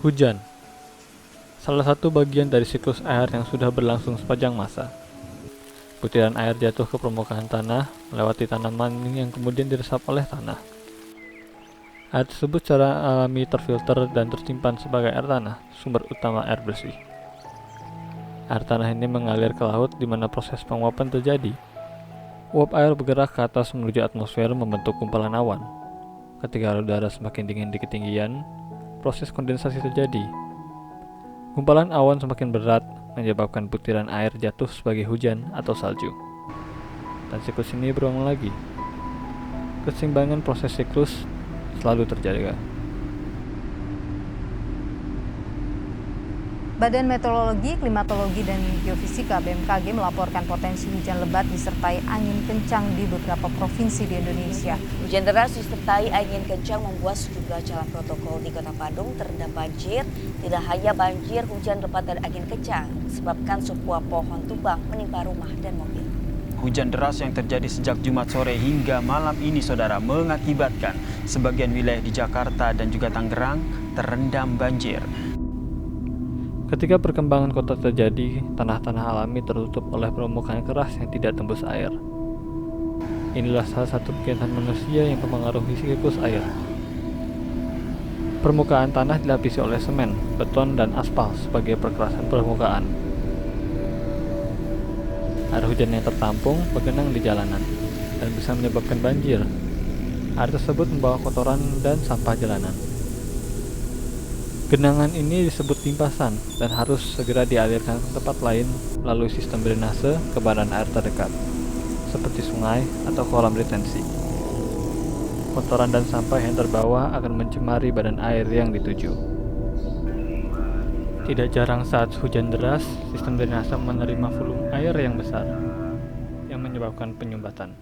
Hujan, salah satu bagian dari siklus air yang sudah berlangsung sepanjang masa. Butiran air jatuh ke permukaan tanah, melewati tanaman yang kemudian diresap oleh tanah. Air tersebut secara alami terfilter dan tersimpan sebagai air tanah, sumber utama air bersih. Air tanah ini mengalir ke laut di mana proses penguapan terjadi. Uap air bergerak ke atas menuju atmosfer membentuk gumpalan awan. Ketika udara semakin dingin di ketinggian, proses kondensasi terjadi. Gumpalan awan semakin berat menyebabkan butiran air jatuh sebagai hujan atau salju. Dan siklus ini berulang lagi. Keseimbangan proses siklus selalu terjaga. Badan Meteorologi, Klimatologi, dan Geofisika (BMKG) melaporkan potensi hujan lebat disertai angin kencang di beberapa provinsi di Indonesia. Hujan deras disertai angin kencang membuat sejumlah jalan protokol di Kota Bandung terendam banjir. Tidak hanya banjir, hujan lebat dan angin kencang disebabkan sebuah pohon tumbang menimpa rumah dan mobil. Hujan deras yang terjadi sejak Jumat sore hingga malam ini, saudara, mengakibatkan sebagian wilayah di Jakarta dan juga Tangerang terendam banjir. Ketika perkembangan kota terjadi, tanah-tanah alami tertutup oleh permukaan keras yang tidak tembus air. Inilah salah satu kegiatan manusia yang mempengaruhi siklus air. Permukaan tanah dilapisi oleh semen, beton, dan aspal sebagai perkerasan permukaan. Air hujan yang tertampung bergenang di jalanan dan bisa menyebabkan banjir. Air tersebut membawa kotoran dan sampah jalanan. Genangan ini disebut limpasan dan harus segera dialirkan ke tempat lain melalui sistem drainase ke badan air terdekat, seperti sungai atau kolam retensi. Kotoran dan sampah yang terbawa akan mencemari badan air yang dituju. Tidak jarang saat hujan deras, sistem drainase menerima volume air yang besar, yang menyebabkan penyumbatan.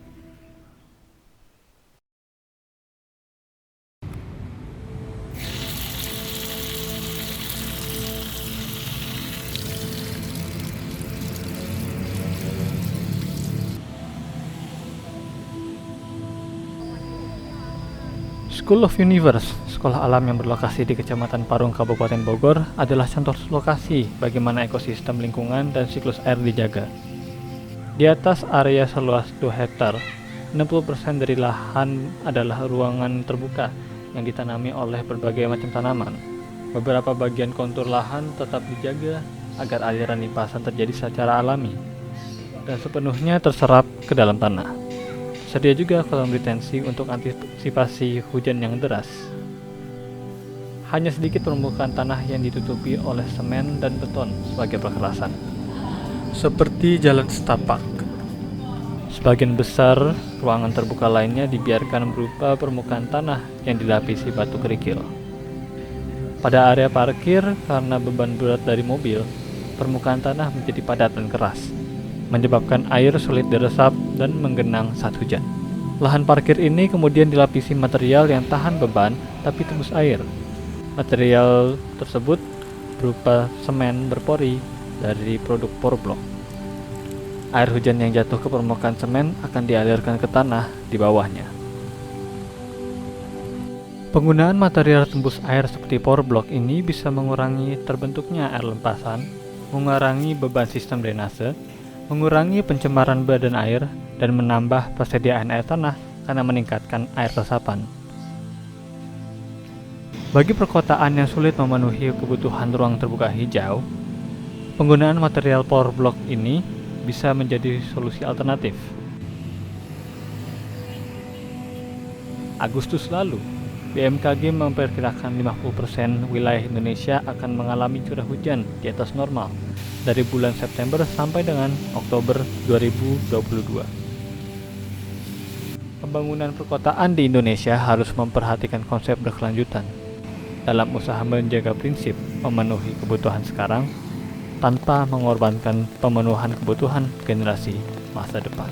School of Universe, sekolah alam yang berlokasi di Kecamatan Parung, Kabupaten Bogor, adalah contoh lokasi bagaimana ekosistem lingkungan dan siklus air dijaga. Di atas area seluas 2 hektar, 60% dari lahan adalah ruangan terbuka yang ditanami oleh berbagai macam tanaman. Beberapa bagian kontur lahan tetap dijaga agar aliran limpasan terjadi secara alami dan sepenuhnya terserap ke dalam tanah. Sedia juga kolam retensi untuk antisipasi hujan yang deras. Hanya sedikit permukaan tanah yang ditutupi oleh semen dan beton sebagai perkerasan, seperti jalan setapak. Sebagian besar ruangan terbuka lainnya dibiarkan berupa permukaan tanah yang dilapisi batu kerikil. Pada area parkir, karena beban berat dari mobil, permukaan tanah menjadi padat dan keras, menyebabkan air sulit diresap dan menggenang saat hujan. Lahan parkir ini kemudian dilapisi material yang tahan beban tapi tembus air. Material tersebut berupa semen berpori dari produk Porblock. Air hujan yang jatuh ke permukaan semen akan dialirkan ke tanah di bawahnya. Penggunaan material tembus air seperti Porblock ini bisa mengurangi terbentuknya air lempasan, mengurangi beban sistem drainase, mengurangi pencemaran badan air, dan menambah persediaan air tanah karena meningkatkan air resapan. Bagi perkotaan yang sulit memenuhi kebutuhan ruang terbuka hijau, penggunaan material Porblock ini bisa menjadi solusi alternatif. Agustus lalu, BMKG memperkirakan 50% wilayah Indonesia akan mengalami curah hujan di atas normal dari bulan September sampai dengan Oktober 2022. Pembangunan perkotaan di Indonesia harus memperhatikan konsep berkelanjutan dalam usaha menjaga prinsip memenuhi kebutuhan sekarang tanpa mengorbankan pemenuhan kebutuhan generasi masa depan.